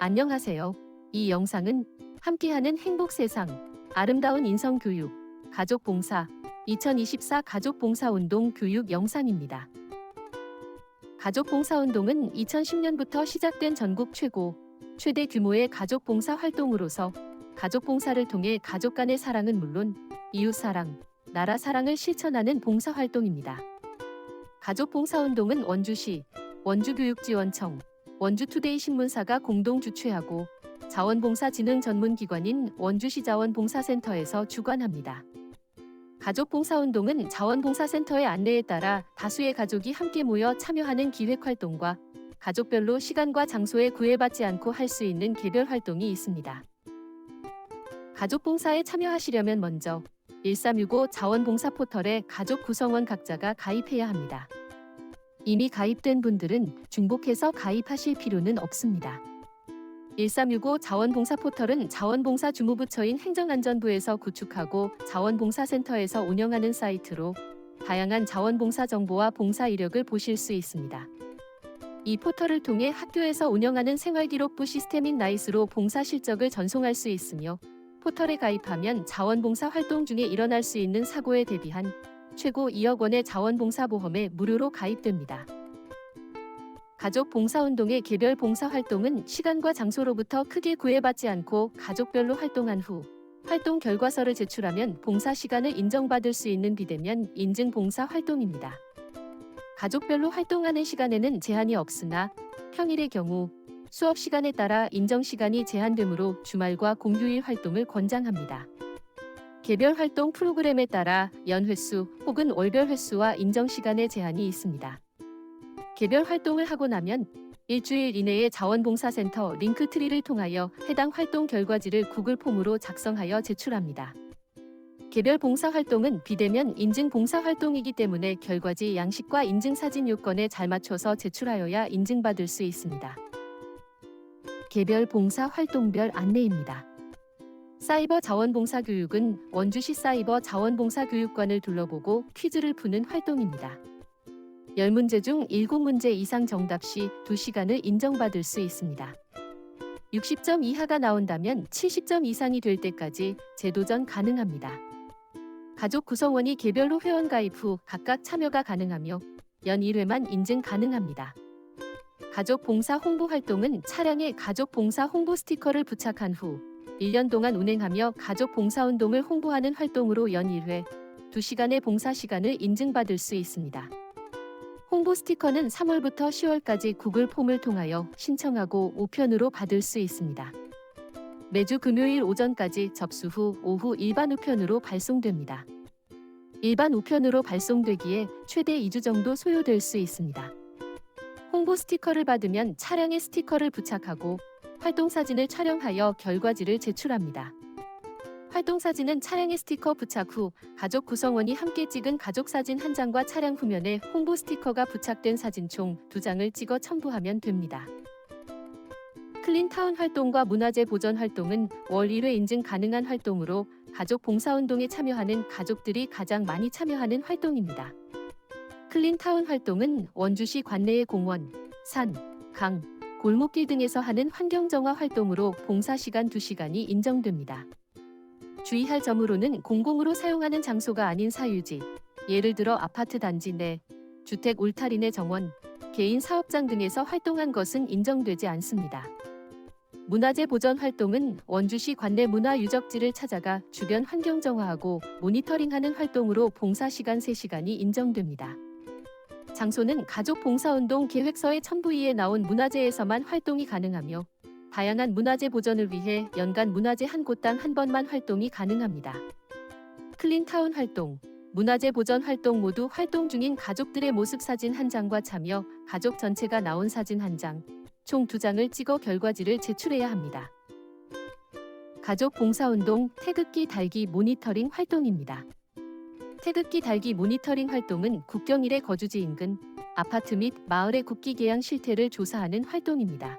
안녕하세요. 이 영상은 함께하는 행복세상, 아름다운 인성교육, 가족봉사, 2024 가족봉사운동 교육 영상입니다. 가족봉사운동은 2010년부터 시작된 전국 최대 규모의 가족봉사 활동으로서 가족봉사를 통해 가족 간의 사랑은 물론 이웃사랑, 나라 사랑을 실천하는 봉사활동입니다. 가족봉사운동은 원주시, 원주교육지원청, 원주투데이 신문사가 공동 주최하고 자원봉사진흥 전문기관인 원주시 자원봉사센터에서 주관합니다. 가족봉사운동은 자원봉사센터의 안내에 따라 다수의 가족이 함께 모여 참여하는 기획활동과 가족별로 시간과 장소에 구애받지 않고 할 수 있는 개별 활동이 있습니다. 가족봉사에 참여하시려면 먼저 1365 자원봉사 포털에 가족 구성원 각자가 가입해야 합니다. 이미 가입된 분들은 중복해서 가입하실 필요는 없습니다. 1365 자원봉사 포털은 자원봉사 주무부처인 행정안전부에서 구축하고 자원봉사센터에서 운영하는 사이트로 다양한 자원봉사 정보와 봉사 이력을 보실 수 있습니다. 이 포털을 통해 학교에서 운영하는 생활기록부 시스템인 나이스로 봉사 실적을 전송할 수 있으며 포털에 가입하면 자원봉사 활동 중에 일어날 수 있는 사고에 대비한 최고 2억 원의 자원봉사보험에 무료로 가입됩니다. 가족봉사운동의 개별 봉사활동은 시간과 장소로부터 크게 구애받지 않고 가족별로 활동한 후 활동 결과서를 제출하면 봉사 시간을 인정받을 수 있는 비대면 인증 봉사활동입니다. 가족별로 활동하는 시간에는 제한이 없으나 평일의 경우 수업 시간에 따라 인정 시간이 제한되므로 주말과 공휴일 활동을 권장합니다. 개별 활동 프로그램에 따라 연 횟수 혹은 월별 횟수와 인정 시간의 제한이 있습니다. 개별 활동을 하고 나면 일주일 이내에 자원봉사센터 링크트리를 통하여 해당 활동 결과지를 구글 폼으로 작성하여 제출합니다. 개별 봉사활동은 비대면 인증 봉사활동이기 때문에 결과지 양식과 인증사진 요건에 잘 맞춰서 제출하여야 인증받을 수 있습니다. 개별 봉사활동별 안내입니다. 사이버 자원봉사 교육은 원주시 사이버 자원봉사 교육관을 둘러보고 퀴즈를 푸는 활동입니다. 10문제 중 7문제 이상 정답 시 2시간을 인정받을 수 있습니다. 60점 이하가 나온다면 70점 이상이 될 때까지 재도전 가능합니다. 가족 구성원이 개별로 회원 가입 후 각각 참여가 가능하며 연 1회만 인증 가능합니다. 가족 봉사 홍보 활동은 차량에 가족 봉사 홍보 스티커를 부착한 후 1년 동안 운행하며 가족 봉사운동을 홍보하는 활동으로 연 1회, 2시간의 봉사 시간을 인증받을 수 있습니다. 홍보 스티커는 3월부터 10월까지 구글 폼을 통하여 신청하고 우편으로 받을 수 있습니다. 매주 금요일 오전까지 접수 후 오후 일반 우편으로 발송됩니다. 일반 우편으로 발송되기에 최대 2주 정도 소요될 수 있습니다. 홍보 스티커를 받으면 차량에 스티커를 부착하고 활동사진을 촬영하여 결과지를 제출합니다. 활동사진은 차량에 스티커 부착 후 가족 구성원이 함께 찍은 가족사진 1장과 차량 후면에 홍보 스티커가 부착된 사진 총 2장을 찍어 첨부하면 됩니다. 클린타운 활동과 문화재 보전 활동은 월 1회 인증 가능한 활동으로 가족 봉사운동에 참여하는 가족들이 가장 많이 참여하는 활동입니다. 클린타운 활동은 원주시 관내의 공원, 산, 강, 골목길 등에서 하는 환경정화 활동으로 봉사시간 2시간이 인정됩니다. 주의할 점으로는 공공으로 사용하는 장소가 아닌 사유지, 예를 들어 아파트 단지 내, 주택 울타리 내 정원, 개인 사업장 등에서 활동한 것은 인정되지 않습니다. 문화재 보전 활동은 원주시 관내 문화유적지를 찾아가 주변 환경정화하고 모니터링하는 활동으로 봉사시간 3시간이 인정됩니다. 장소는 가족봉사운동 계획서의 첨부위에 나온 문화재에서만 활동이 가능하며 다양한 문화재 보전을 위해 연간 문화재 한 곳당 한 번만 활동이 가능합니다. 클린타운 활동, 문화재 보전 활동 모두 활동 중인 가족들의 모습 사진 1장과 참여, 가족 전체가 나온 사진 1장, 총 2장을 찍어 결과지를 제출해야 합니다. 가족 봉사운동 태극기 달기 모니터링 활동입니다. 태극기 달기 모니터링 활동은 국경일의 거주지 인근, 아파트 및 마을의 국기 개양 실태를 조사하는 활동입니다.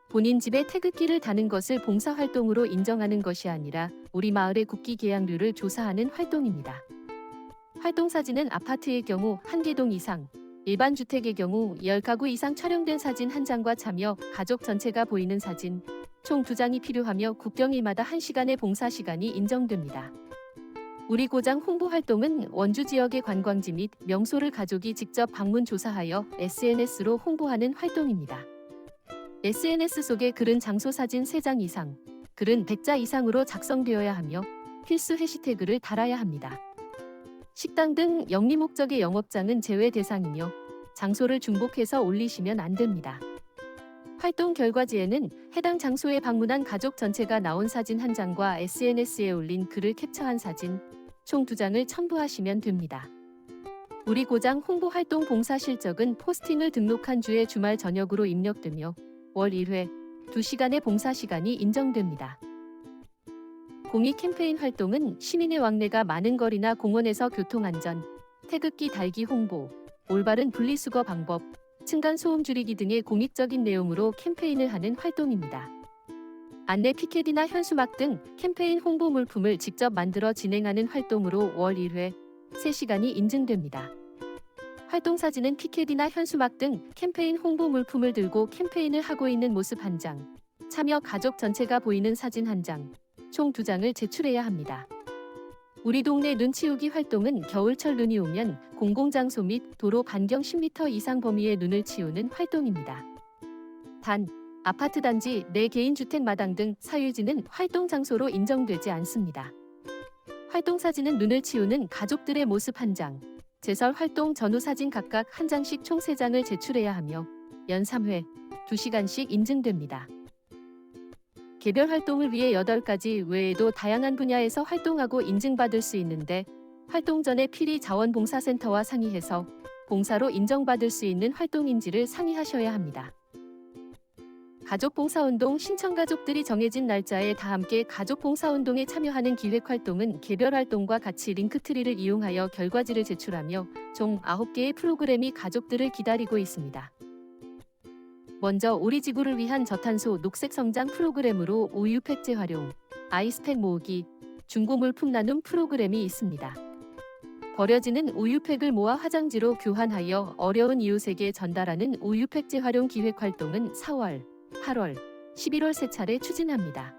본인 집에 태극기를 다는 것을 봉사활동으로 인정하는 것이 아니라 우리 마을의 국기 개양률을 조사하는 활동입니다. 활동 사진은 아파트의 경우 1개 동 이상, 일반 주택의 경우 10가구 이상 촬영된 사진 한 장과 참여, 가족 전체가 보이는 사진, 총 2장이 필요하며 국경일마다 1시간의 봉사 시간이 인정됩니다. 우리 고장 홍보 활동은 원주 지역의 관광지 및 명소를 가족이 직접 방문 조사하여 SNS로 홍보하는 활동입니다. SNS 속에 글은 장소 사진 3장 이상, 글은 100자 이상으로 작성되어야 하며 필수 해시태그를 달아야 합니다. 식당 등 영리 목적의 영업장은 제외 대상이며 장소를 중복해서 올리시면 안 됩니다. 활동 결과지에는 해당 장소에 방문한 가족 전체가 나온 사진 한 장과 SNS에 올린 글을 캡처한 사진 총 2장을 첨부하시면 됩니다. 우리 고장 홍보 활동 봉사 실적은 포스팅을 등록한 주의 주말 저녁으로 입력되며 월 1회 2시간의 봉사 시간이 인정됩니다. 공익 캠페인 활동은 시민의 왕래가 많은 거리나 공원에서 교통안전, 태극기 달기 홍보, 올바른 분리수거 방법, 층간소음 줄이기 등의 공익적인 내용으로 캠페인을 하는 활동입니다. 안내 피켓이나 현수막 등 캠페인 홍보 물품을 직접 만들어 진행하는 활동으로 월 1회 3시간이 인증됩니다. 활동 사진은 피켓이나 현수막 등 캠페인 홍보 물품을 들고 캠페인을 하고 있는 모습 한 장, 참여 가족 전체가 보이는 사진 한 장, 총 2장을 제출해야 합니다. 우리 동네 눈 치우기 활동은 겨울철 눈이 오면 공공장소 및 도로 반경 10m 이상 범위의 눈을 치우는 활동입니다. 단, 아파트 단지 내 개인 주택 마당 등 사유지는 활동 장소로 인정되지 않습니다. 활동 사진은 눈을 치우는 가족들의 모습 한 장, 제설 활동 전후 사진 각각 한 장씩 총 3장을 제출해야 하며 연 3회 2시간씩 인증됩니다. 개별 활동을 위해 8가지 외에도 다양한 분야에서 활동하고 인증받을 수 있는데 활동 전에 피리 자원봉사센터와 상의해서 봉사로 인정받을 수 있는 활동인지를 상의하셔야 합니다. 가족봉사운동 신청 가족들이 정해진 날짜에 다 함께 가족봉사운동에 참여하는 기획활동은 개별 활동과 같이 링크트리를 이용하여 결과지를 제출하며 총 9개의 프로그램이 가족들을 기다리고 있습니다. 먼저 우리 지구를 위한 저탄소 녹색 성장 프로그램으로 우유팩 재활용, 아이스팩 모으기, 중고 물품 나눔 프로그램이 있습니다. 버려지는 우유팩을 모아 화장지로 교환하여 어려운 이웃에게 전달하는 우유팩 재활용 기획활동은 4월, 8월, 11월 3차례 추진합니다.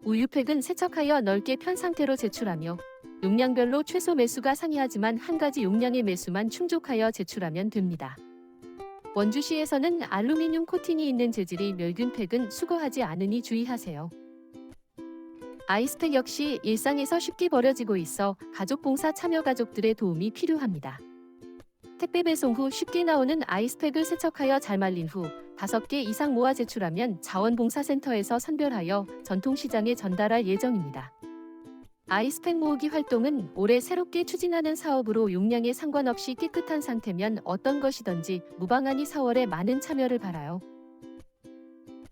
우유팩은 세척하여 넓게 편 상태로 제출하며 용량별로 최소 매수가 상이하지만 한 가지 용량의 매수만 충족하여 제출하면 됩니다. 원주시에서는 알루미늄 코팅이 있는 재질의 멸균팩은 수거하지 않으니 주의하세요. 아이스팩 역시 일상에서 쉽게 버려지고 있어 가족봉사 참여 가족들의 도움이 필요합니다. 택배 배송 후 쉽게 나오는 아이스팩을 세척하여 잘 말린 후 5개 이상 모아 제출하면 자원봉사센터에서 선별하여 전통시장에 전달할 예정입니다. 아이스팩 모으기 활동은 올해 새롭게 추진하는 사업으로 용량에 상관없이 깨끗한 상태면 어떤 것이든지 무방하니 4월에 많은 참여를 바라요.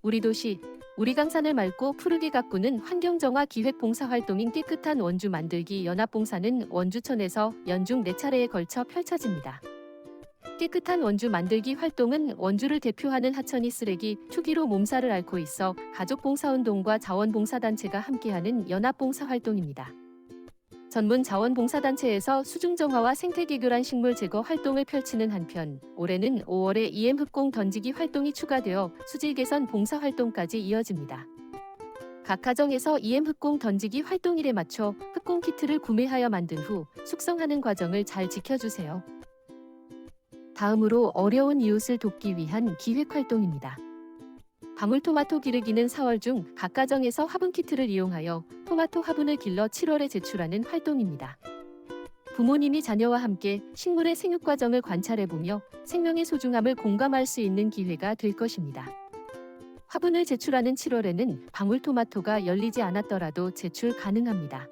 우리 도시, 우리 강산을 맑고 푸르게 가꾸는 환경정화 기획봉사활동인 깨끗한 원주 만들기 연합봉사는 원주천에서 연중 4차례에 걸쳐 펼쳐집니다. 깨끗한 원주 만들기 활동은 원주를 대표하는 하천이 쓰레기, 투기로 몸살을 앓고 있어 가족봉사운동과 자원봉사단체가 함께하는 연합봉사활동입니다. 전문 자원봉사단체에서 수중정화와 생태개교란 식물 제거 활동을 펼치는 한편 올해는 5월에 EM 흙공 던지기 활동이 추가되어 수질 개선 봉사활동까지 이어집니다. 각 가정에서 EM 흙공 던지기 활동일에 맞춰 흙공 키트를 구매하여 만든 후 숙성하는 과정을 잘 지켜주세요. 다음으로 어려운 이웃을 돕기 위한 기획활동입니다. 방울토마토 기르기는 4월 중 각 가정에서 화분 키트를 이용하여 토마토 화분을 길러 7월에 제출하는 활동입니다. 부모님이 자녀와 함께 식물의 생육 과정을 관찰해보며 생명의 소중함을 공감할 수 있는 기회가 될 것입니다. 화분을 제출하는 7월에는 방울토마토가 열리지 않았더라도 제출 가능합니다.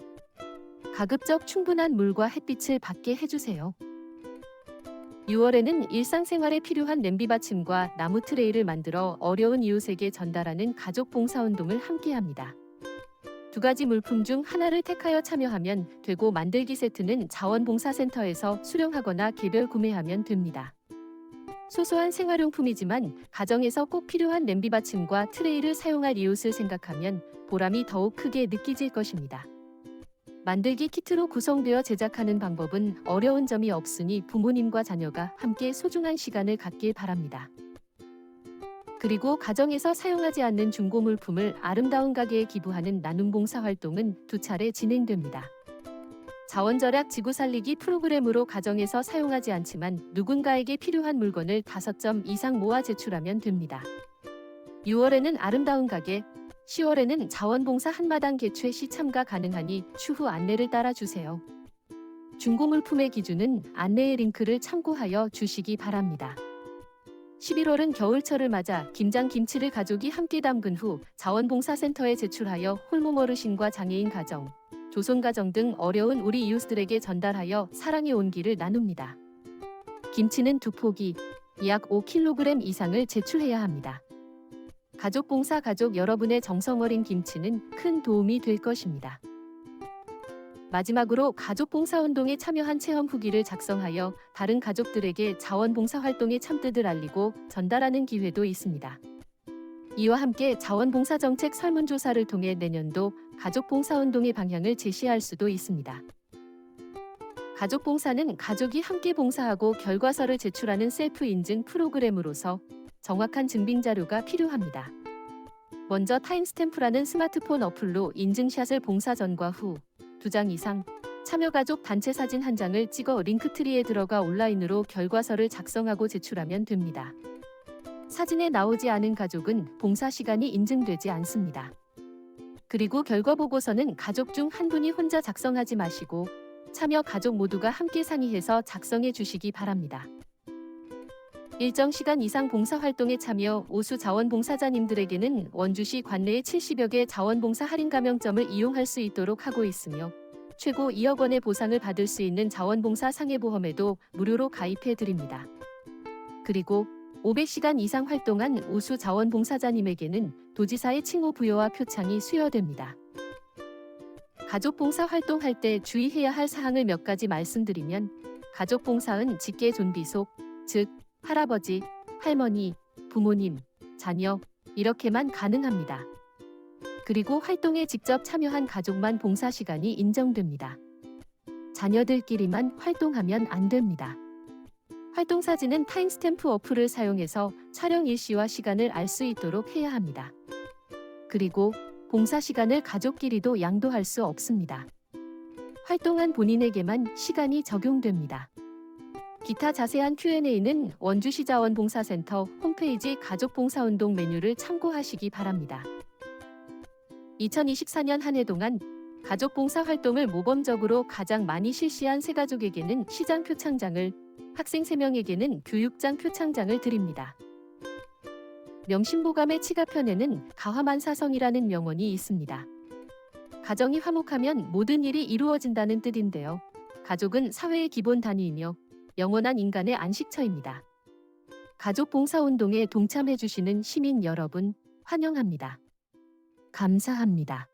가급적 충분한 물과 햇빛을 받게 해주세요. 6월에는 일상생활에 필요한 냄비 받침과 나무 트레이를 만들어 어려운 이웃에게 전달하는 가족 봉사운동을 함께합니다. 2가지 물품 중 하나를 택하여 참여하면 되고 만들기 세트는 자원봉사센터에서 수령하거나 개별 구매하면 됩니다. 소소한 생활용품이지만 가정에서 꼭 필요한 냄비 받침과 트레이를 사용할 이웃을 생각하면 보람이 더욱 크게 느끼질 것입니다. 만들기 키트로 구성되어 제작하는 방법은 어려운 점이 없으니 부모님과 자녀가 함께 소중한 시간을 갖길 바랍니다. 그리고 가정에서 사용하지 않는 중고 물품을 아름다운 가게에 기부하는 나눔 봉사 활동은 2차례 진행됩니다. 자원절약 지구 살리기 프로그램으로 가정에서 사용하지 않지만 누군가에게 필요한 물건을 5점 이상 모아 제출하면 됩니다. 6월에는 아름다운 가게, 10월에는 자원봉사 한마당 개최 시 참가 가능하니 추후 안내를 따라주세요. 중고물품의 기준은 안내의 링크를 참고하여 주시기 바랍니다. 11월은 겨울철을 맞아 김장 김치를 가족이 함께 담근 후 자원봉사센터에 제출하여 홀몸 어르신과 장애인 가정, 조손가정 등 어려운 우리 이웃들에게 전달하여 사랑의 온기를 나눕니다. 김치는 2포기, 약 5kg 이상을 제출해야 합니다. 가족봉사 가족 여러분의 정성 어린 김치는 큰 도움이 될 것입니다. 마지막으로 가족봉사운동에 참여한 체험 후기를 작성하여 다른 가족들에게 자원봉사 활동의 참뜻을 알리고 전달하는 기회도 있습니다. 이와 함께 자원봉사 정책 설문조사를 통해 내년도 가족봉사운동의 방향을 제시할 수도 있습니다. 가족봉사는 가족이 함께 봉사하고 결과서를 제출하는 셀프 인증 프로그램으로서 정확한 증빙 자료가 필요합니다. 먼저 타임스탬프라는 스마트폰 어플로 인증샷을 봉사 전과 후 2장 이상, 참여가족 단체 사진 1장을 찍어 링크트리에 들어가 온라인으로 결과서를 작성하고 제출하면 됩니다. 사진에 나오지 않은 가족은 봉사 시간이 인증되지 않습니다. 그리고 결과 보고서는 가족 중 한 분이 혼자 작성하지 마시고 참여 가족 모두가 함께 상의해서 작성해 주시기 바랍니다. 일정 시간 이상 봉사활동에 참여 우수 자원봉사자님들에게는 원주시 관내의 70여 개 자원봉사 할인 가명점을 이용할 수 있도록 하고 있으며 최고 2억 원의 보상을 받을 수 있는 자원봉사 상해보험에도 무료로 가입해 드립니다. 그리고 500시간 이상 활동한 우수 자원봉사자님에게는 도지사의 칭호 부여와 표창이 수여됩니다. 가족봉사 활동할 때 주의해야 할 사항을 몇 가지 말씀드리면 가족봉사은 직계 존비속, 즉 할아버지, 할머니, 부모님, 자녀 이렇게만 가능합니다. 그리고 활동에 직접 참여한 가족만 봉사 시간이 인정됩니다. 자녀들끼리만 활동하면 안 됩니다. 활동 사진은 타임스탬프 어플을 사용해서 촬영 일시와 시간을 알 수 있도록 해야 합니다. 그리고 봉사 시간을 가족끼리도 양도할 수 없습니다. 활동한 본인에게만 시간이 적용됩니다. 기타 자세한 Q&A는 원주시 자원봉사센터 홈페이지 가족봉사운동 메뉴를 참고하시기 바랍니다. 2024년 한 해 동안 가족봉사 활동을 모범적으로 가장 많이 실시한 세 가족에게는 시장 표창장을, 학생 3명에게는 교육장 표창장을 드립니다. 명심보감의 치가편에는 가화만사성이라는 명언이 있습니다. 가정이 화목하면 모든 일이 이루어진다는 뜻인데요. 가족은 사회의 기본 단위이며 영원한 인간의 안식처입니다. 가족 봉사운동에 동참해주시는 시민 여러분, 환영합니다. 감사합니다.